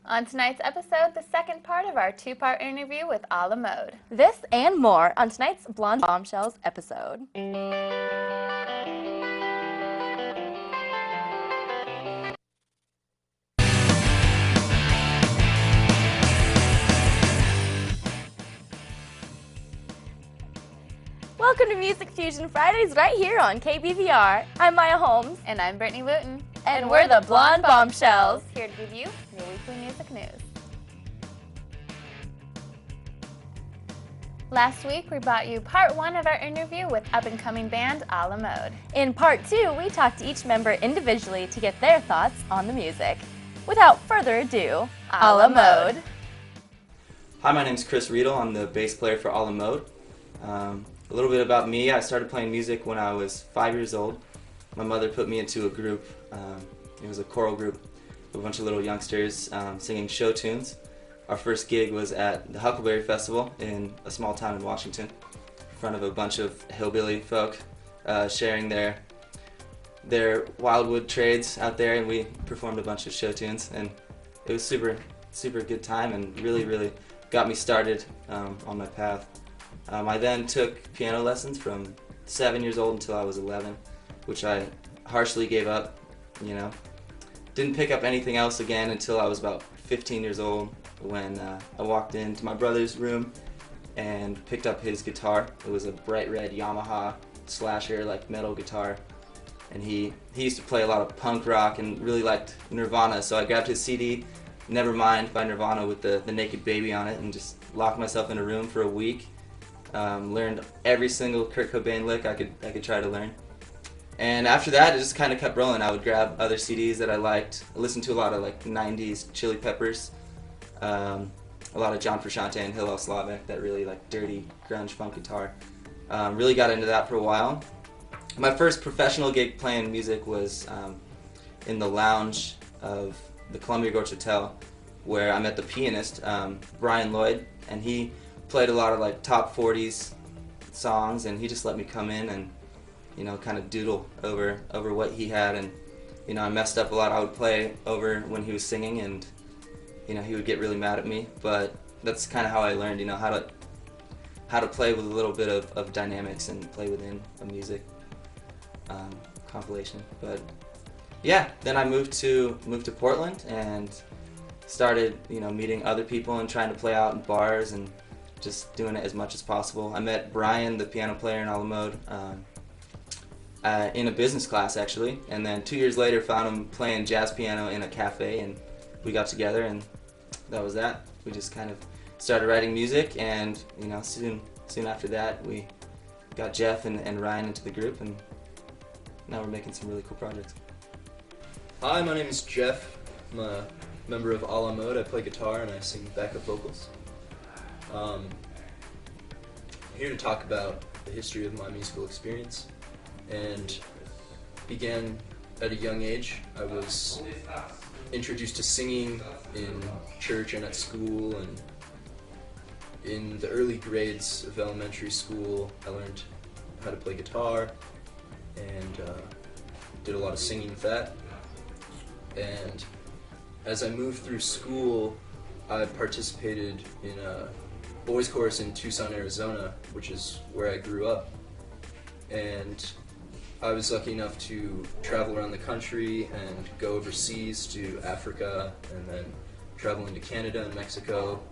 On tonight's episode, the second part of our two-part interview with a la mode. This and more on tonight's Blonde Bombshells episode. Welcome to Music Fusion Fridays right here on KBVR. I'm Maya Holmes. And I'm Brittany Wooten. And we're the Blonde Bombshells. Here to give you your weekly music news. Last week, we brought you part one of our interview with up-and-coming band a la mode. In part two, we talked to each member individually to get their thoughts on the music. Without further ado, a la mode. Hi, my name's Chris Riedel. I'm the bass player for a la mode. A little bit about me, I started playing music when I was 5 years old. My mother put me into a group. It was a choral group of a bunch of little youngsters singing show tunes. Our first gig was at the Huckleberry Festival in a small town in Washington, in front of a bunch of hillbilly folk sharing their wildwood trades out there, and we performed a bunch of show tunes, and it was super good time and really got me started on my path. I then took piano lessons from 7 years old until I was 11, which I harshly gave up, you know. Didn't pick up anything else again until I was about 15 years old when I walked into my brother's room and picked up his guitar. It was a bright red Yamaha slasher, like metal guitar, and he used to play a lot of punk rock and really liked Nirvana, so I grabbed his CD, Nevermind by Nirvana with the naked baby on it, and just locked myself in a room for a week. Learned every single Kurt Cobain lick I could try to learn. And after that, it just kind of kept rolling. I would grab other CDs that I liked. I listened to a lot of like 90s Chili Peppers, a lot of John Frusciante and Hillel Slavik, that really like dirty grunge funk guitar. Really got into that for a while. My first professional gig playing music was in the lounge of the Columbia Gorge Hotel, where I met the pianist, Brian Lloyd, and he played a lot of like top 40s songs, and he just let me come in and, you know, kind of doodle over what he had, and, you know, I messed up a lot. I would play over when he was singing, and, you know, he would get really mad at me, but that's kind of how I learned, you know, how to play with a little bit of dynamics and play within a music compilation. But yeah, then I moved to Portland and started, you know, meeting other people and trying to play out in bars and just doing it as much as possible. I met Brian, the piano player in a la mode, in a business class actually, and then 2 years later found him playing jazz piano in a cafe, and we got together, and that was that. We just kind of started writing music, and, you know, soon after that we got Jeff and Ryan into the group, and now we're making some really cool projects. Hi, my name is Jeff. I'm a member of a la mode. I play guitar and I sing backup vocals. I'm here to talk about the history of my musical experience, and began at a young age. I was introduced to singing in church and at school, and in the early grades of elementary school I learned how to play guitar and did a lot of singing with that. And as I moved through school, I participated in a boys chorus in Tucson, Arizona, which is where I grew up. And I was lucky enough to travel around the country and go overseas to Africa, and then travel into Canada and Mexico,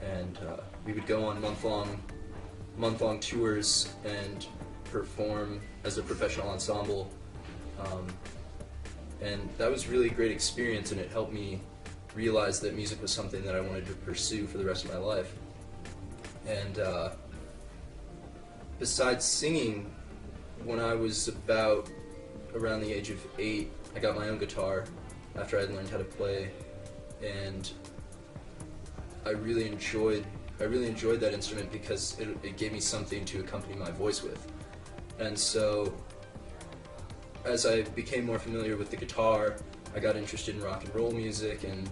and we would go on month-long tours and perform as a professional ensemble. And that was really a great experience, and it helped me realize that music was something that I wanted to pursue for the rest of my life. And besides singing, when I was about around the age of 8, I got my own guitar after I'd learned how to play, and I really enjoyed that instrument because it gave me something to accompany my voice with. And so as I became more familiar with the guitar, I got interested in rock and roll music and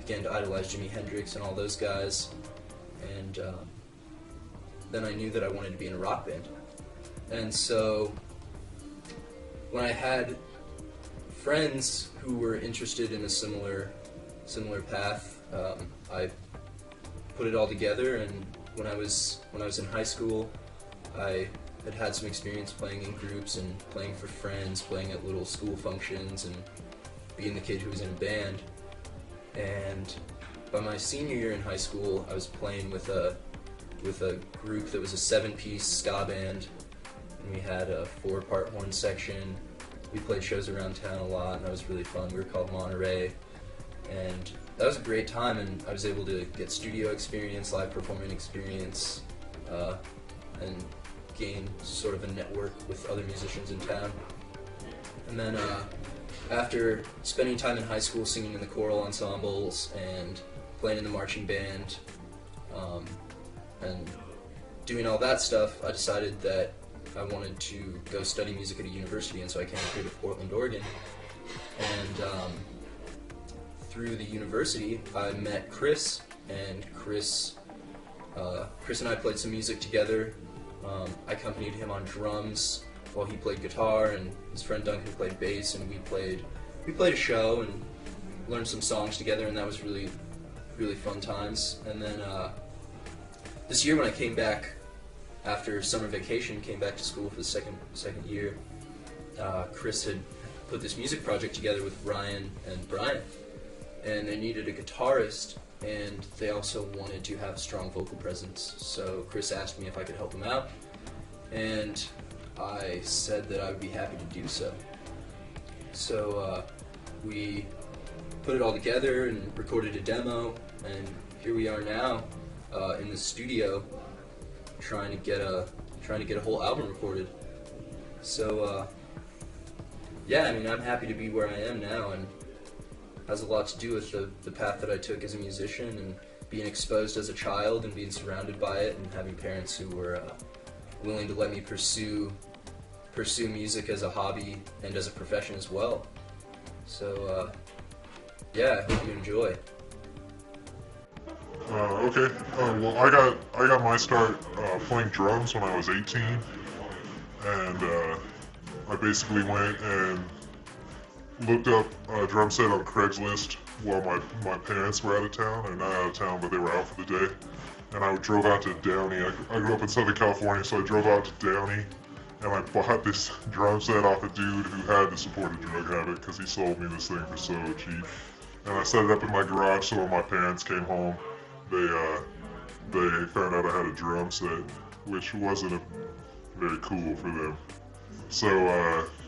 began to idolize Jimi Hendrix and all those guys. And then I knew that I wanted to be in a rock band. And so when I had friends who were interested in a similar similar path. I put it all together, and when I was in high school, I had some experience playing in groups and playing for friends, playing at little school functions, and being the kid who was in a band. And by my senior year in high school, I was playing with a group that was a 7-piece ska band, and we had a 4-part horn section. We played shows around town a lot, and that was really fun. We were called Monterey, and that was a great time, and I was able to get studio experience, live performing experience, and gain sort of a network with other musicians in town. And then after spending time in high school singing in the choral ensembles and playing in the marching band, and doing all that stuff, I decided that I wanted to go study music at a university, and so I came up here to Portland, Oregon. And through the university, I met Chris, and Chris and I played some music together. I accompanied him on drums while he played guitar, and his friend Duncan played bass, and we played a show and learned some songs together, and that was really, really fun times. And then this year when I came back after summer vacation, came back to school for the second year, Chris had put this music project together with Ryan and Brian, and they needed a guitarist, and they also wanted to have strong vocal presence. So Chris asked me if I could help him out, and I said that I would be happy to do so. So we put it all together and recorded a demo, and here we are now in the studio trying to get a whole album recorded. So yeah, I mean, I'm happy to be where I am now, and has a lot to do with the path that I took as a musician, and being exposed as a child and being surrounded by it, and having parents who were willing to let me pursue music as a hobby and as a profession as well. So yeah, I hope you enjoy. Okay. Well, I got my start playing drums when I was 18, and I basically went and looked up a drum set on Craigslist while my parents were out of town, or not out of town, but they were out for the day. And I drove out to Downey. I grew up in Southern California, so I drove out to Downey, and I bought this drum set off a dude who had to support a drug habit, because he sold me this thing for so cheap. And I set it up in my garage, so when my parents came home, they found out I had a drum set, which wasn't very cool for them. So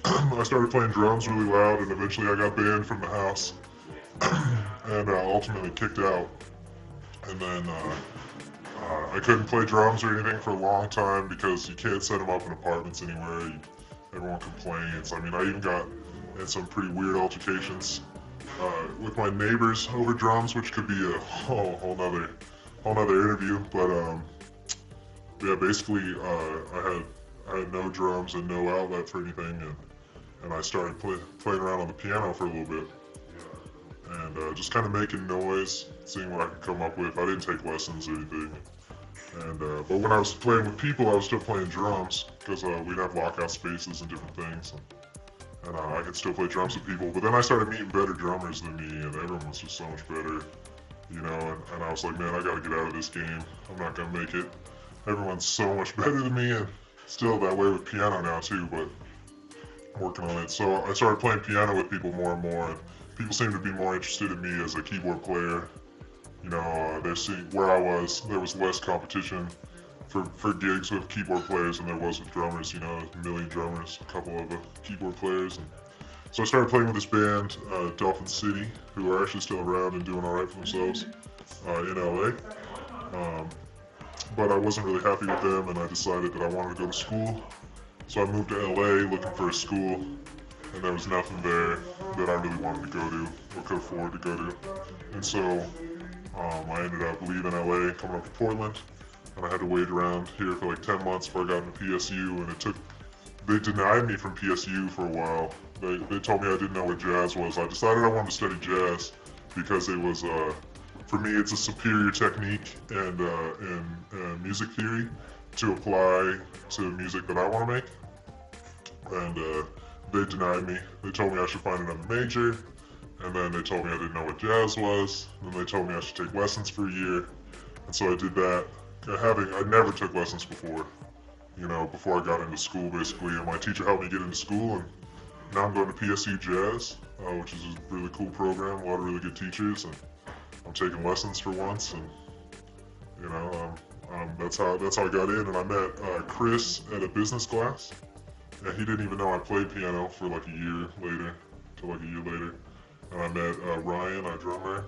I started playing drums really loud, and eventually I got banned from the house, and ultimately kicked out. And then I couldn't play drums or anything for a long time because you can't set them up in apartments anywhere. Everyone complains. I mean, I even got in some pretty weird altercations with my neighbors over drums, which could be a whole nother interview. But yeah, basically I had no drums and no outlet for anything, and I started playing around on the piano for a little bit, and just kind of making noise, seeing what I could come up with. I didn't take lessons or anything, and but when I was playing with people, I was still playing drums, because we'd have lockout spaces and different things, and I could still play drums with people. But then I started meeting better drummers than me, and everyone was just so much better, you know, and I was like, man, I gotta get out of this game. I'm not gonna make it. Everyone's so much better than me, and still that way with piano now too, but I'm working on it. So I started playing piano with people more and more, and people seem to be more interested in me as a keyboard player. You know, they're seeing where I was, there was less competition for gigs with keyboard players than there was with drummers. You know, a million drummers, a couple of keyboard players. And so I started playing with this band, Dolphin City, who are actually still around and doing all right for themselves in LA. But I wasn't really happy with them, and I decided that I wanted to go to school. So I moved to LA looking for a school, and there was nothing there that I really wanted to go to or could afford to go to. And so I ended up leaving LA, coming up to Portland, and I had to wait around here for like 10 months before I got into PSU, and they denied me from PSU for a while. They told me I didn't know what jazz was. I decided I wanted to study jazz because it was, for me, it's a superior technique and music theory to apply to music that I want to make. And they denied me. They told me I should find another major, And then they told me I didn't know what jazz was. And then they told me I should take lessons for a year. And so I did that. I never took lessons before, before I got into school basically. And my teacher helped me get into school, and now I'm going to PSU Jazz, which is a really cool program, a lot of really good teachers, and I'm taking lessons for once, and that's how I got in. And I met Chris at a business class, and he didn't even know I played piano for like a year later. And I met Ryan, our drummer,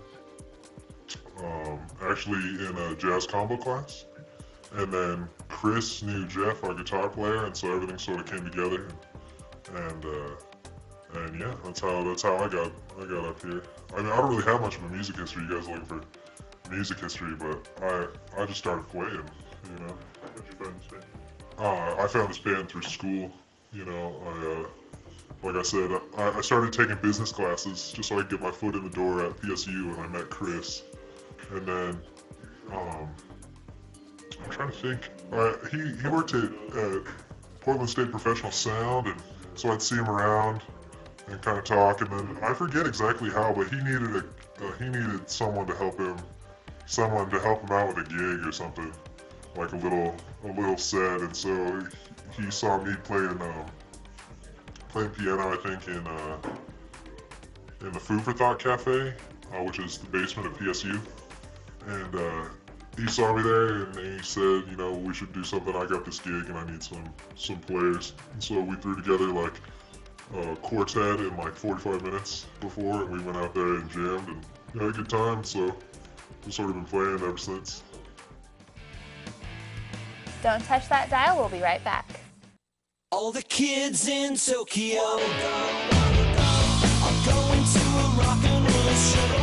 actually in a jazz combo class. And then Chris knew Jeff, our guitar player, and so everything sort of came together. And yeah, that's how I got up here. I mean, I don't really have much of a music history. You guys are looking for music history, but I just started playing. How'd you find this band? I found this band through school. Like I said, I started taking business classes just so I could get my foot in the door at PSU, and I met Chris. And then I'm trying to think. He worked at Portland State Professional Sound, and so I'd see him around and kind of talk. And then I forget exactly how, but he needed someone to help him out with a gig or something, like a little set. And so he saw me playing piano, I think, in the Food for Thought Cafe, which is the basement of PSU. And he saw me there, and he said, we should do something. I got this gig, and I need some players. And so we threw together like a quartet in like 45 minutes before, and we went out there and jammed and had a good time. So we've sort of been playing ever since. Don't touch that dial, we'll be right back. All the kids in Tokyo are going to a rock and roll show.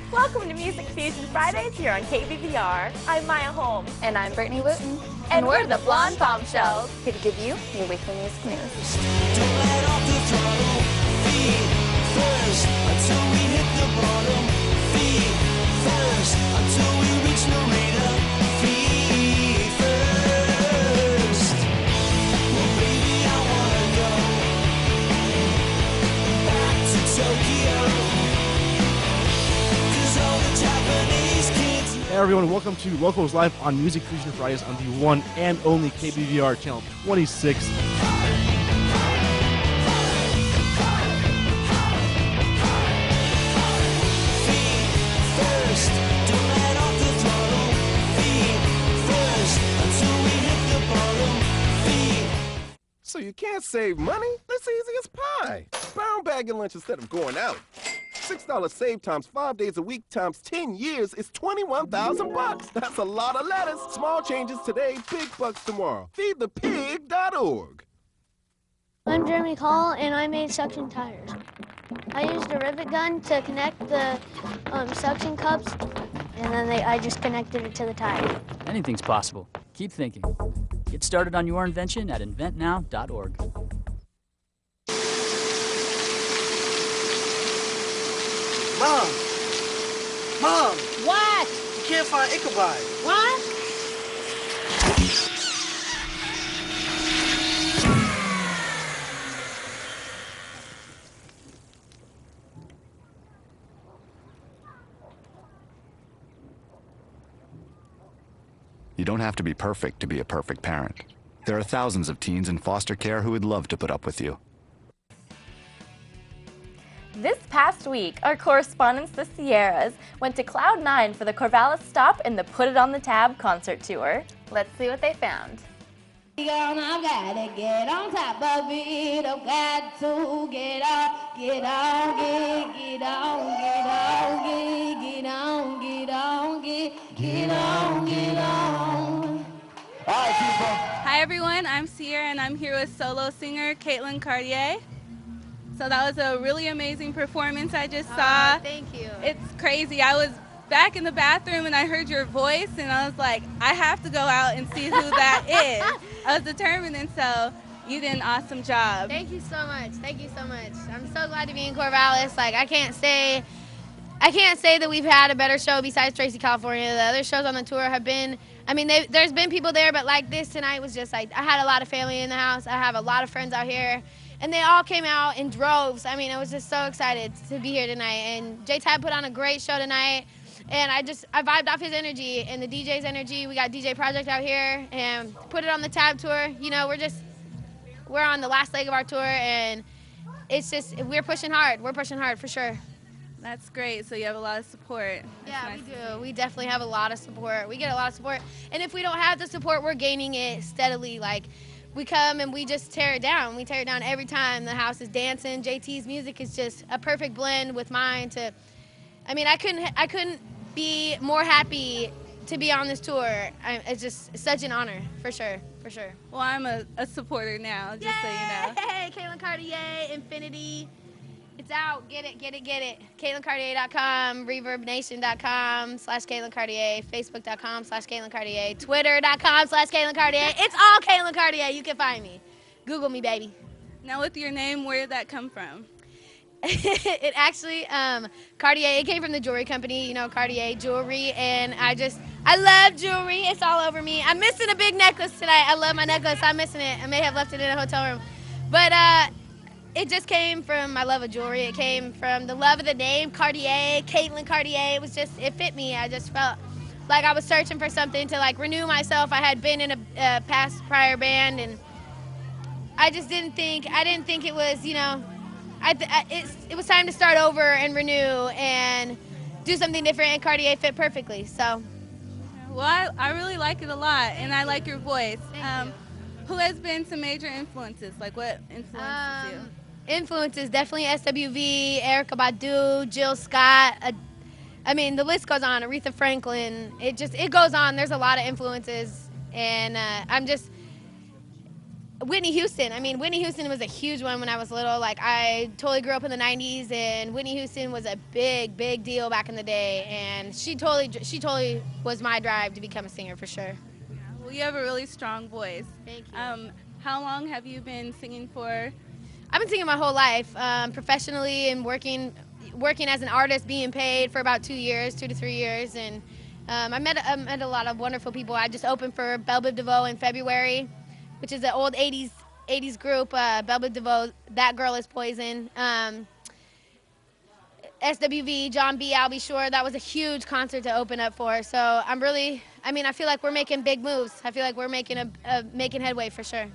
Welcome to Music Fusion Fridays here on KBVR. I'm Maya Holmes. And I'm Brittany Wooten. And we're the Blonde Bombshells. Here to give you your weekly music news. Don't let off the throttle. Feet first until we hit the bottom. Feet first until we reach narrator. Feet first. Well, baby, I wanna go back to Tokyo. Hey everyone, welcome to Locals Live on Music Fusion Fridays on the one and only KBVR channel 26. So you can't save money? That's easy as pie. Brown bagging lunch instead of going out. $6 save times 5 days a week times 10 years is $21,000. That's a lot of lettuce. Small changes today, big bucks tomorrow. Feedthepig.org. I'm Jeremy Call, and I made suction tires. I used a rivet gun to connect the suction cups, and then I just connected it to the tire. Anything's possible. Keep thinking. Get started on your invention at inventnow.org. Mom! What? You can't find Ichabod. What? You don't have to be perfect to be a perfect parent. There are thousands of teens in foster care who would love to put up with you. This past week, our correspondents, the Sierras, went to Cloud 9 for the Corvallis stop in the Put It on the Tab concert tour. Let's see what they found. I've gotta get on top of it. I've got to get on, get on, get on, get on, get on, get on, get on, get on. All right, people. Hi, everyone. I'm Sierra, and I'm here with solo singer Caitlin Cartier. So that was a really amazing performance I just saw. Thank you. It's crazy. I was back in the bathroom, and I heard your voice, and I was like, I have to go out and see who that is. I was determined, and so you did an awesome job. Thank you so much. Thank you so much. I'm so glad to be in Corvallis. Like, I can't say that we've had a better show besides Tracy, California. The other shows on the tour have been, I mean, there's been people there, but like this tonight was just like, I had a lot of family in the house. I have a lot of friends out here, and they all came out in droves. I mean, I was just so excited to be here tonight. And J-Tab put on a great show tonight. And I vibed off his energy and the DJ's energy. We got DJ Project out here and put it on the Tab tour. You know, we're on the last leg of our tour, and we're pushing hard. We're pushing hard for sure. That's great. So you have a lot of support. Yeah, we do. We definitely have a lot of support. We get a lot of support. And if we don't have the support, we're gaining it steadily. Like, we come and we just tear it down. We tear it down every time. The house is dancing. JT's music is just a perfect blend with mine I mean, I couldn't be more happy to be on this tour. It's just such an honor, for sure, for sure. Well, I'm a supporter now, just so you know. Hey, Caitlin Cartier, Infinity. It's out. Get it, get it, get it. CaitlinCartier.com, ReverbNation.com/Caitlin Cartier, Facebook.com/Caitlin Cartier, Twitter.com/Caitlin Cartier. It's all Caitlin Cartier. You can find me. Google me, baby. Now, with your name, where did that come from? It actually, Cartier, it came from the jewelry company, you know, Cartier Jewelry, and I love jewelry. It's all over me. I'm missing a big necklace tonight. I love my necklace. I'm missing it. I may have left it in a hotel room. But it just came from my love of jewelry. It came from the love of the name, Cartier, Caitlin Cartier. It fit me. I just felt like I was searching for something to, like, renew myself. I had been in a prior band, and I didn't think it was, you know, it was time to start over and renew and do something different, and Cartier fit perfectly. So, well, I really like it a lot, and I like your voice. Thank you. Who has been some major influences? Like, what influences you? Influences, definitely SWV, Erykah Badu, Jill Scott. I mean, the list goes on. Aretha Franklin. It goes on. There's a lot of influences, and Whitney Houston. I mean, Whitney Houston was a huge one when I was little. Like, I totally grew up in the 90s, and Whitney Houston was a big, big deal back in the day. And she totally was my drive to become a singer, for sure. Yeah. Well, you have a really strong voice. Thank you. How long have you been singing for? I've been singing my whole life, professionally, and working as an artist, being paid for about 2 to 3 years. And I met a lot of wonderful people. I just opened for Belle Biv DeVoe in February, which is an old 80s group. Belle Biv DeVoe, That Girl Is Poison. SWV, John B, I'll Be Sure. That was a huge concert to open up for. So I feel like we're making big moves. I feel like we're making making headway, for sure.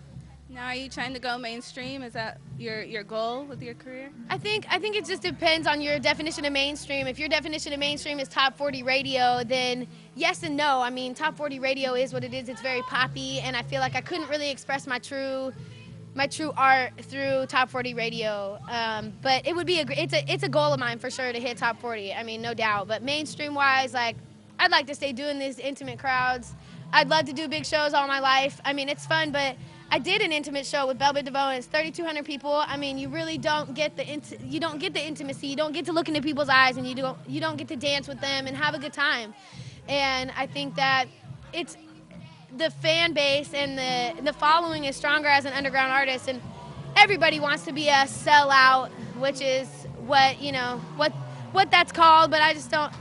Now, are you trying to go mainstream? Is that your goal with your career? I think it just depends on your definition of mainstream. If your definition of mainstream is top 40 radio, then yes and no. I mean, top 40 radio is what it is. It's very poppy, and I feel like I couldn't really express my true art through top 40 radio. But it would be it's a goal of mine, for sure, to hit top 40. I mean, no doubt. But mainstream-wise, like, I'd like to stay doing these intimate crowds. I'd love to do big shows all my life. I mean, it's fun, but I did an intimate show with Belle Biv DeVoe, and it's 3,200 people. I mean, you really don't get the intimacy. You don't get to look into people's eyes, and you don't get to dance with them and have a good time. And I think that it's the fan base and the following is stronger as an underground artist, and everybody wants to be a sellout, which is what that's called. But I just don't.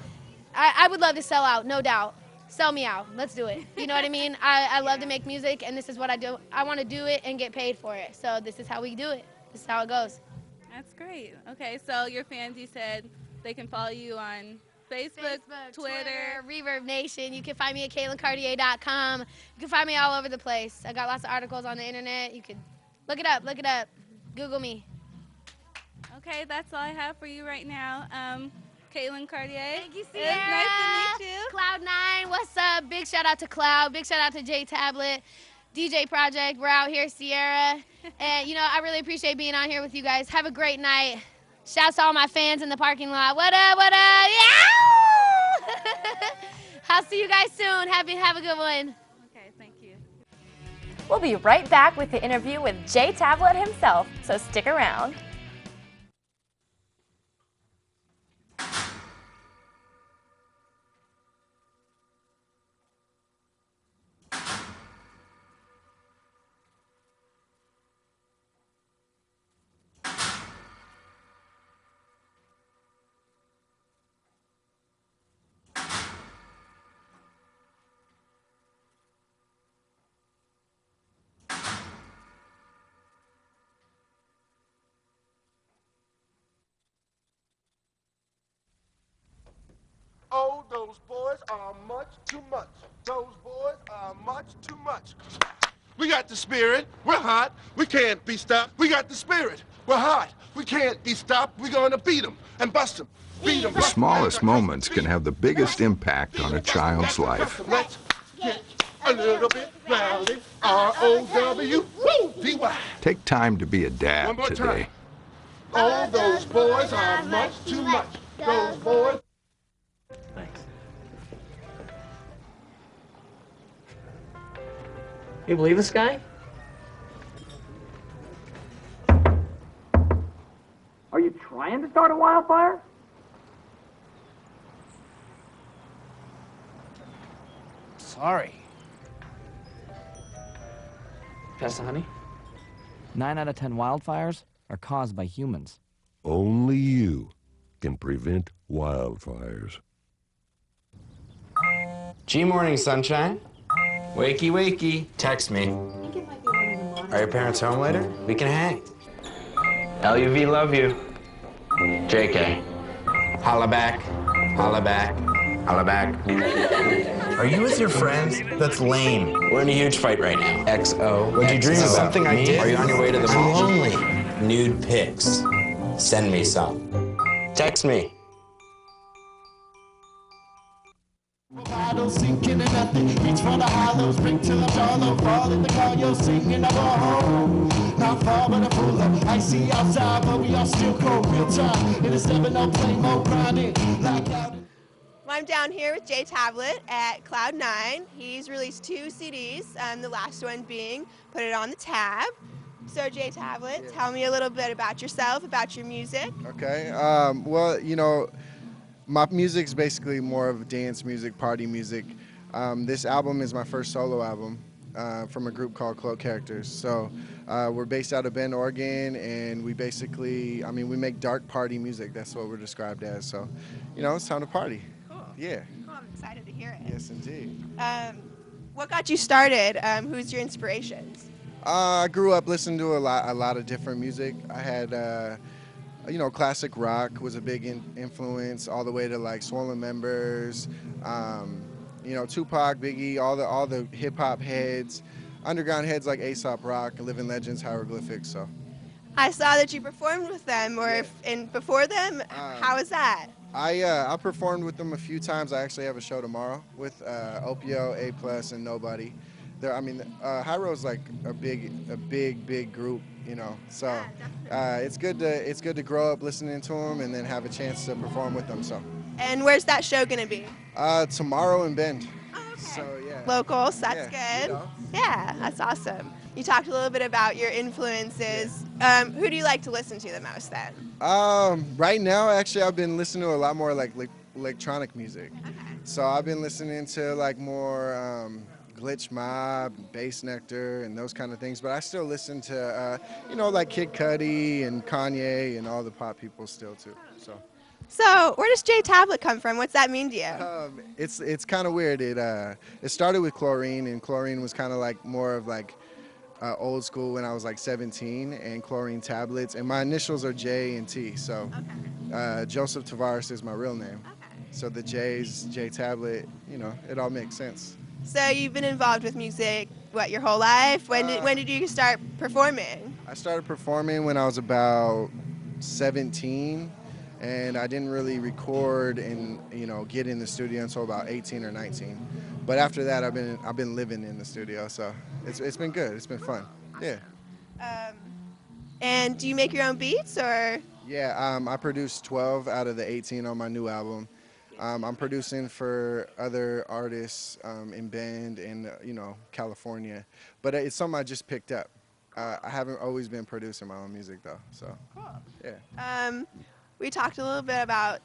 I would love to sell out, no doubt. Sell me out. Let's do it. You know what I mean? I love to make music, and this is what I do. I want to do it and get paid for it. So this is how we do it. This is how it goes. That's great. Okay, so your fans, you said they can follow you on Facebook, Twitter, Reverb Nation. You can find me at CaitlinCartier.com. You can find me all over the place. I got lots of articles on the internet. You can look it up. Google me. Okay, that's all I have for you right now. Caitlin Cartier. Thank you, Sierra. It's nice to meet you. Cloud9, what's up? Big shout out to Cloud. Big shout out to J Tablet, DJ Project. We're out here, Sierra. And, I really appreciate being on here with you guys. Have a great night. Shouts to all my fans in the parking lot. What up, what up? Yeah! I'll see you guys soon. Have a good one. Okay, thank you. We'll be right back with the interview with J Tablet himself, so stick around. are much too much. Those boys are much too much. We got the spirit. We're hot. We can't be stopped. We got the spirit. We're hot. We can't be stopped. We're going to beat them and bust them. Beat them. The smallest moments can have the biggest impact on a child's life. Let's get a little bit rowdy. R-O-W-D-Y. Take time to be a One dad more today. time. All those boys are much too much. Those boys. Thanks. You believe this guy? Are you trying to start a wildfire? Sorry. Pass the honey? 9 out of 10 wildfires are caused by humans. Only you can prevent wildfires. G-morning, sunshine. Wakey, wakey. Text me. Are your parents home later? We can hang. LUV, love you. JK. Holla back. Holla back. Holla back. Are you with your friends? That's lame. We're in a huge fight right now. XO. What'd you dream about? Something I did? Are you on your way to the mall? I'm lonely. Nude pics. Send me some. Text me. Bottles sinking in nothing. Reach for the hollows, bring till I'm hollow. Fall in the car, you're singing, I go home. Not far, but a pull up. I see outside, but we are still cold. Real time. It is never no play mode grinding. Like out. Well, I'm down here with Jay Tablet at Cloud9. He's released 2 CDs, the last one being Put It on the Tab. So Jay Tablet, tell me a little bit about yourself, about your music. Okay, well, you know, my music's basically more of dance music, party music. This album is my first solo album from a group called Cloak Characters. So we're based out of Bend, Oregon, and we basically, I mean, we make dark party music. That's what we're described as. So, you know, it's time to party. Cool. Yeah. Cool, I'm excited to hear it. Yes, indeed. What got you started? Who's your inspirations? I grew up listening to a lot of different music. I had, you know, classic rock was a big influence, all the way to like Swollen Members, you know, Tupac, Biggie, all the hip hop heads, underground heads like Aesop Rock, Living Legends, Hieroglyphics. So. I saw that you performed with them, or before them. How was that? I performed with them a few times. I actually have a show tomorrow with Opio, A Plus, and Nobody. I mean, Hyro's like a big group, you know. So it's good to grow up listening to them and then have a chance to perform with them. So. And where's that show gonna be? Tomorrow in Bend. Oh, okay. So yeah. Local, so that's good. You know. Yeah, that's awesome. You talked a little bit about your influences. Who do you like to listen to the most then? Right now, actually, I've been listening to a lot more like electronic music. Okay. So I've been listening to like more Glitch Mob, Bass Nectar, and those kind of things. But I still listen to, you know, like Kid Cudi and Kanye and all the pop people still too. So where does Jay Tablet come from? What's that mean to you? It's kind of weird. It started with Chlorine, and Chlorine was kind of like more of like old school when I was like 17, and Chlorine Tablets. And my initials are J and T. So Joseph Tavares is my real name. Okay. So the J's, J Tablet, you know, it all makes sense. So you've been involved with music, what, your whole life? When did you start performing? I started performing when I was about 17, and I didn't really record and, you know, get in the studio until about 18 or 19. But after that, I've been living in the studio, so it's been good. It's been fun. Yeah. And do you make your own beats, or? Yeah, I produced 12 out of the 18 on my new album. I'm producing for other artists in Bend and, you know, California. But it's something I just picked up. I haven't always been producing my own music, though. So, cool. Yeah. We talked a little bit about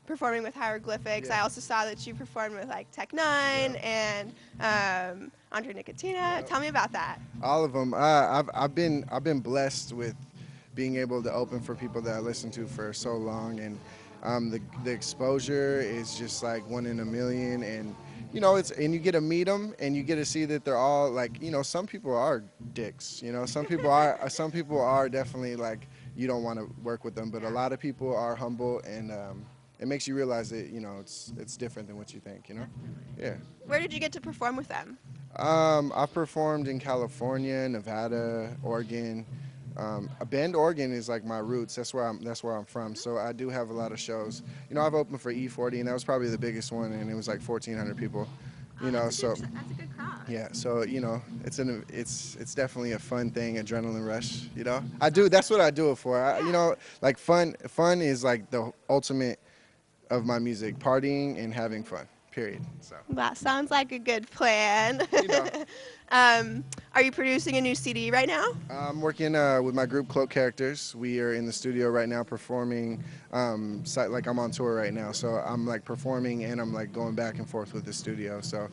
performing with Hieroglyphics. Yeah. I also saw that you performed with like Tech 9 and Andre Nicotina. Tell me about that. All of them. I've been blessed with being able to open for people that I listened to for so long, and the exposure is just like 1 in a million, and you know, and you get to meet them, and you get to see that they're all like, you know, some people are dicks, you know, some people are definitely like, you don't want to work with them, but a lot of people are humble, and it makes you realize that, you know, it's different than what you think, you know? Yeah. Where did you get to perform with them? I've performed in California, Nevada, Oregon. Bend, Oregon is like my roots. That's where I'm from. So I do have a lot of shows. You know, I've opened for E40, and that was probably the biggest one, and it was like 1,400 people. You know, that's a good crowd. yeah. So you know, it's definitely a fun thing, adrenaline rush. You know, that's what I do it for. You know, like fun is like the ultimate of my music, partying and having fun. Period. So. That sounds like a good plan. You know. Are you producing a new CD right now? I'm working with my group Cloak Characters. We are in the studio right now performing. Like I'm on tour right now, so I'm like performing and I'm like going back and forth with the studio. So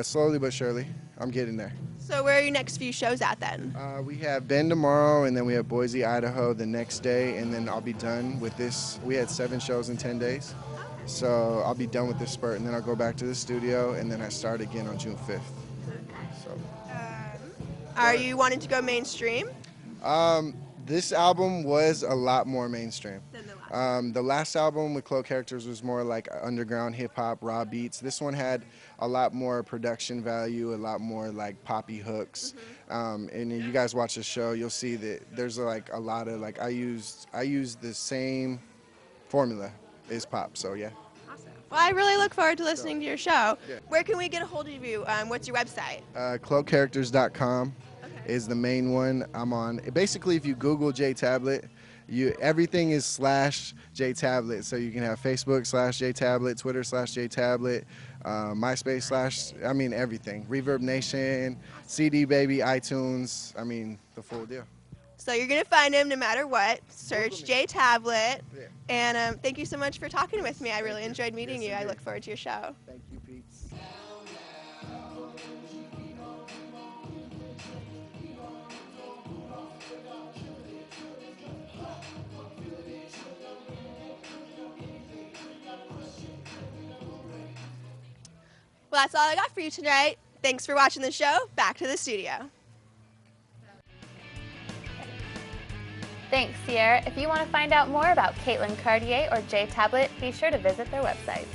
slowly but surely, I'm getting there. So where are your next few shows at then? We have Bend tomorrow, and then we have Boise, Idaho the next day, and then I'll be done with this. We had 7 shows in 10 days. So I'll be done with this spurt, and then I'll go back to the studio, and then I start again on June 5th. So. Are you wanting to go mainstream? This album was a lot more mainstream. The last album with Cloak Characters was more like underground hip-hop, raw beats. This one had a lot more production value, a lot more like poppy hooks. And if you guys watch the show, you'll see that there's like a lot of like I used the same formula as pop. So yeah. Well, I really look forward to listening to your show. Yeah. Where can we get a hold of you? What's your website? Cloakcharacters.com is the main one I'm on. Basically, if you Google J Tablet, everything is /J Tablet. So you can have Facebook /J Tablet, Twitter /J Tablet, MySpace / I mean everything. Reverb Nation, CD Baby, iTunes. I mean the full deal. So you're going to find him no matter what. Search J Tablet. Yeah. And thank you so much for talking with me. I really enjoyed meeting you. I look forward to your show. Thank you, Peeps. Well, that's all I got for you tonight. Thanks for watching the show. Back to the studio. Thanks, Sierra. If you want to find out more about Caitlin Cartier or J Tablet, be sure to visit their website.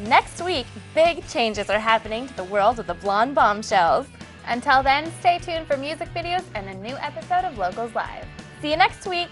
Next week, big changes are happening to the world of the blonde Bombshells. Until then, stay tuned for music videos and a new episode of Locals Live. See you next week!